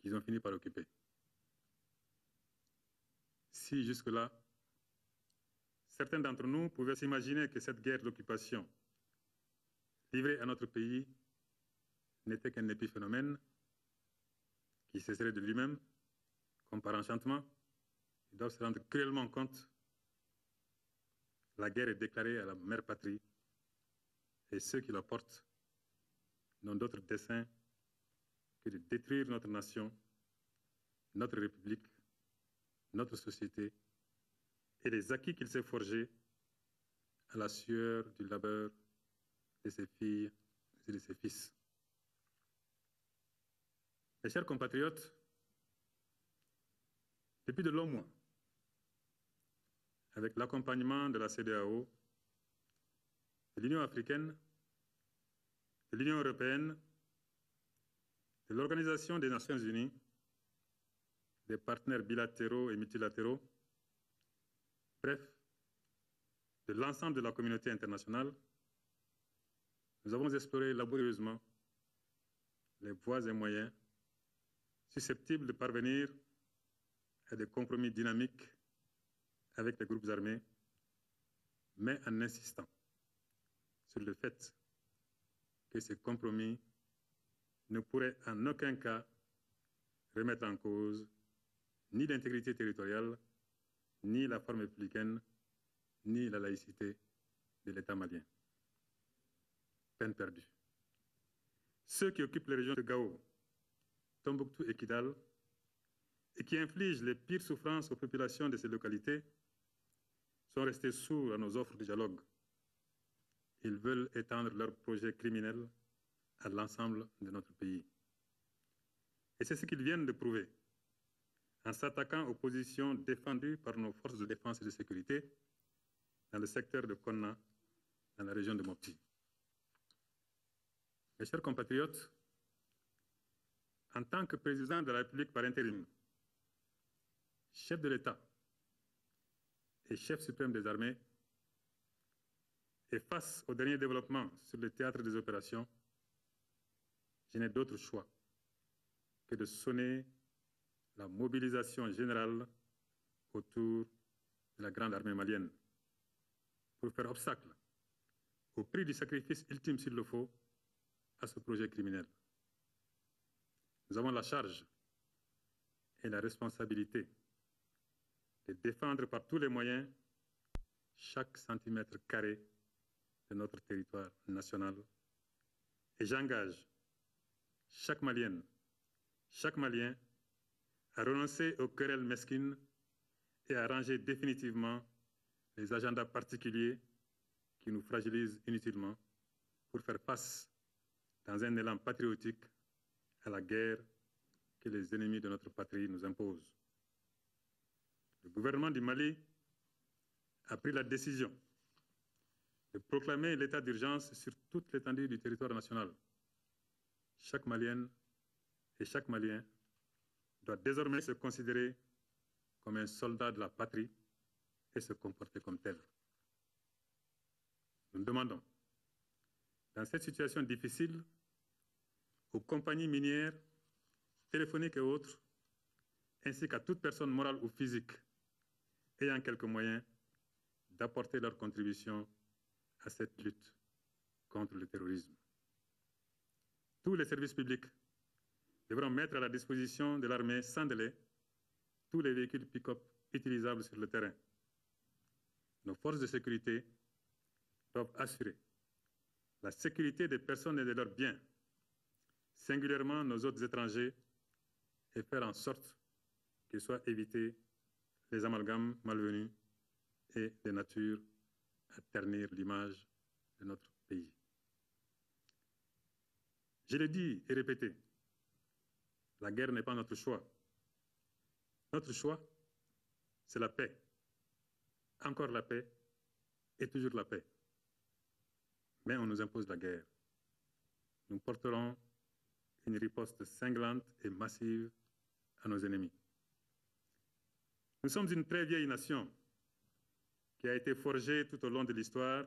qu'ils ont fini par occuper. Si jusque-là, certains d'entre nous pouvaient s'imaginer que cette guerre d'occupation livrée à notre pays n'était qu'un épiphénomène qui cesserait de lui-même, comme par enchantement, ils doivent se rendre cruellement compte que la guerre est déclarée à la mère patrie et ceux qui la portent n'ont d'autre dessein que de détruire notre nation, notre République, notre société et les acquis qu'il s'est forgés à la sueur du labeur de ses filles et de ses fils. Mes chers compatriotes, depuis de longs mois, avec l'accompagnement de la CEDEAO, de l'Union africaine, de l'Union européenne, de l'Organisation des Nations unies, des partenaires bilatéraux et multilatéraux, bref, de l'ensemble de la communauté internationale, nous avons exploré laborieusement les voies et moyens susceptibles de parvenir à des compromis dynamiques avec les groupes armés, mais en insistant sur le fait que ces compromis ne pourraient en aucun cas remettre en cause ni l'intégrité territoriale, ni la forme républicaine, ni la laïcité de l'État malien. Peine perdue. Ceux qui occupent les régions de Gao, Tombouctou et Kidal, et qui infligent les pires souffrances aux populations de ces localités, sont restés sourds à nos offres de dialogue. Ils veulent étendre leurs projets criminels à l'ensemble de notre pays. Et c'est ce qu'ils viennent de prouver en s'attaquant aux positions défendues par nos forces de défense et de sécurité dans le secteur de Konna, dans la région de Mopti. Mes chers compatriotes, en tant que président de la République par intérim, chef de l'État et chef suprême des armées, et face aux derniers développements sur le théâtre des opérations, je n'ai d'autre choix que de sonner la mobilisation générale autour de la grande armée malienne pour faire obstacle, au prix du sacrifice ultime s'il le faut, à ce projet criminel. Nous avons la charge et la responsabilité de défendre par tous les moyens chaque centimètre carré de notre territoire national. Et j'engage chaque Malienne, chaque Malien à renoncer aux querelles mesquines et à ranger définitivement les agendas particuliers qui nous fragilisent inutilement pour faire face, dans un élan patriotique, à la guerre que les ennemis de notre patrie nous imposent. Le gouvernement du Mali a pris la décision de proclamer l'état d'urgence sur toute l'étendue du territoire national. Chaque Malienne et chaque Malien doit désormais se considérer comme un soldat de la patrie et se comporter comme tel. Nous demandons, dans cette situation difficile, aux compagnies minières, téléphoniques et autres, ainsi qu'à toute personne morale ou physique ayant quelques moyens, d'apporter leur contribution à cette lutte contre le terrorisme. Tous les services publics devront mettre à la disposition de l'armée sans délai tous les véhicules pick-up utilisables sur le terrain. Nos forces de sécurité doivent assurer la sécurité des personnes et de leurs biens, singulièrement nos hôtes étrangers, et faire en sorte qu'il soit évité les amalgames malvenus et de nature à ternir l'image de notre pays. Je l'ai dit et répété, la guerre n'est pas notre choix. Notre choix, c'est la paix. Encore la paix et toujours la paix. Mais on nous impose la guerre. Nous porterons une riposte cinglante et massive à nos ennemis. Nous sommes une très vieille nation qui a été forgée tout au long de l'histoire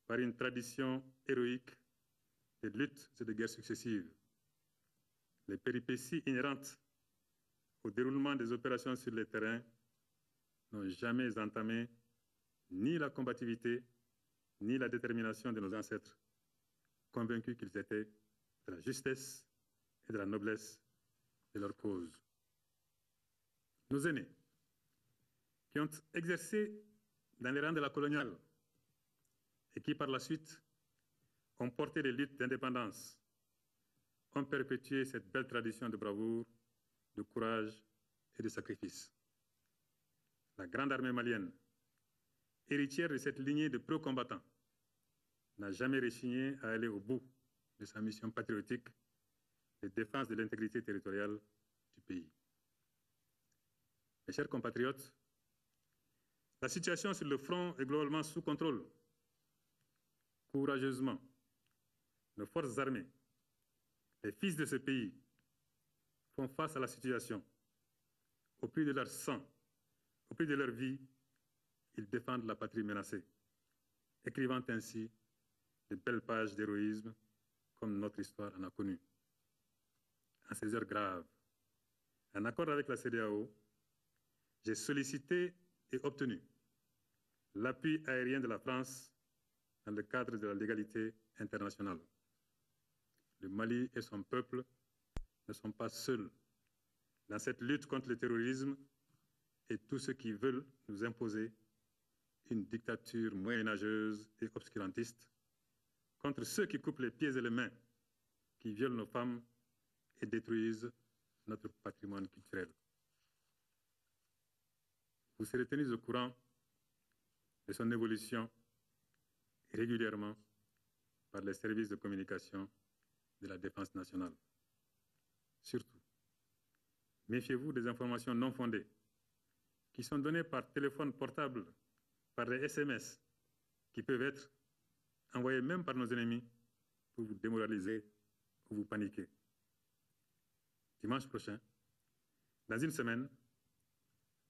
par une tradition héroïque de luttes et de guerres successives. les péripéties inhérentes au déroulement des opérations sur le terrain n'ont jamais entamé ni la combativité, ni la détermination de nos ancêtres, convaincus qu'ils étaient de la justesse et de la noblesse de leur cause. Nos aînés, qui ont exercé dans les rangs de la coloniale et qui par la suite ont porté les luttes d'indépendance, ont perpétué cette belle tradition de bravoure, de courage et de sacrifice. La grande armée malienne, héritière de cette lignée de pro-combattants, n'a jamais rechigné à aller au bout de sa mission patriotique de défense de l'intégrité territoriale du pays. Mes chers compatriotes, la situation sur le front est globalement sous contrôle. Courageusement, nos forces armées, les fils de ce pays, font face à la situation. Au prix de leur sang, au prix de leur vie, ils défendent la patrie menacée, écrivant ainsi de belles pages d'héroïsme comme notre histoire en a connu. En ces heures graves, en accord avec la CEDEAO, j'ai sollicité et obtenu l'appui aérien de la France dans le cadre de la légalité internationale. Le Mali et son peuple ne sont pas seuls dans cette lutte contre le terrorisme et tous ceux qui veulent nous imposer une dictature moyenâgeuse et obscurantiste, contre ceux qui coupent les pieds et les mains, qui violent nos femmes et détruisent notre patrimoine culturel. Vous serez tenus au courant de son évolution régulièrement par les services de communication de la Défense nationale. Surtout, méfiez-vous des informations non fondées qui sont données par téléphone portable, par des SMS, qui peuvent être envoyés même par nos ennemis pour vous démoraliser ou vous paniquer. Dimanche prochain, dans une semaine,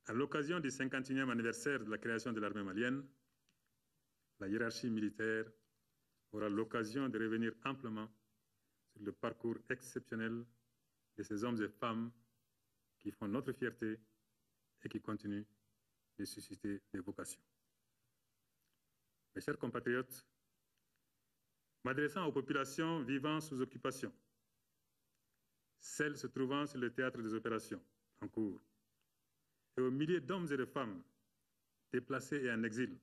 à l'occasion du 51e anniversaire de la création de l'armée malienne, la hiérarchie militaire aura l'occasion de revenir amplement sur le parcours exceptionnel de ces hommes et femmes qui font notre fierté et qui continuent de susciter des vocations. Mes chers compatriotes, m'adressant aux populations vivant sous occupation, celles se trouvant sur le théâtre des opérations en cours, et aux milliers d'hommes et de femmes déplacés et en exil,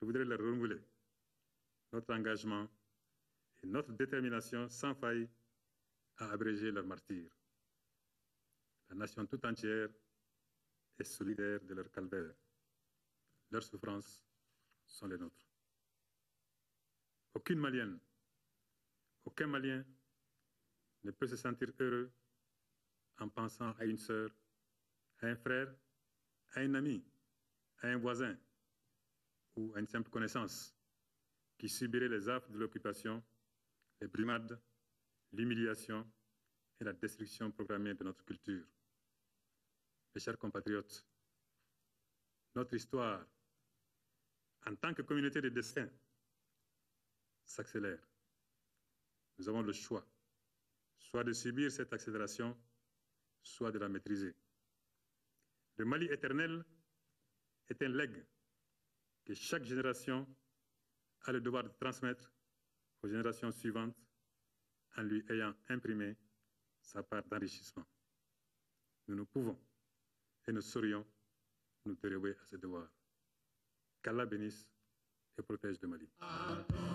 je voudrais leur renouveler notre engagement et notre détermination sans faille à abréger leur martyre. La nation tout entière est solidaire de leur calvaire. Leurs souffrances sont les nôtres. Aucune Malienne, aucun Malien ne peut se sentir heureux en pensant à une sœur, à un frère, à un ami, à un voisin ou à une simple connaissance qui subirait les affres de l'occupation, les brimades, l'humiliation et la destruction programmée de notre culture. Mes chers compatriotes, notre histoire, en tant que communauté de destin, s'accélère. Nous avons le choix, soit de subir cette accélération, soit de la maîtriser. Le Mali éternel est un legs que chaque génération a le devoir de transmettre aux générations suivantes en lui ayant imprimé sa part d'enrichissement. Nous ne pouvons et nous saurions nous dérober à ce devoir. Qu'Allah bénisse et protège le Mali. Amen.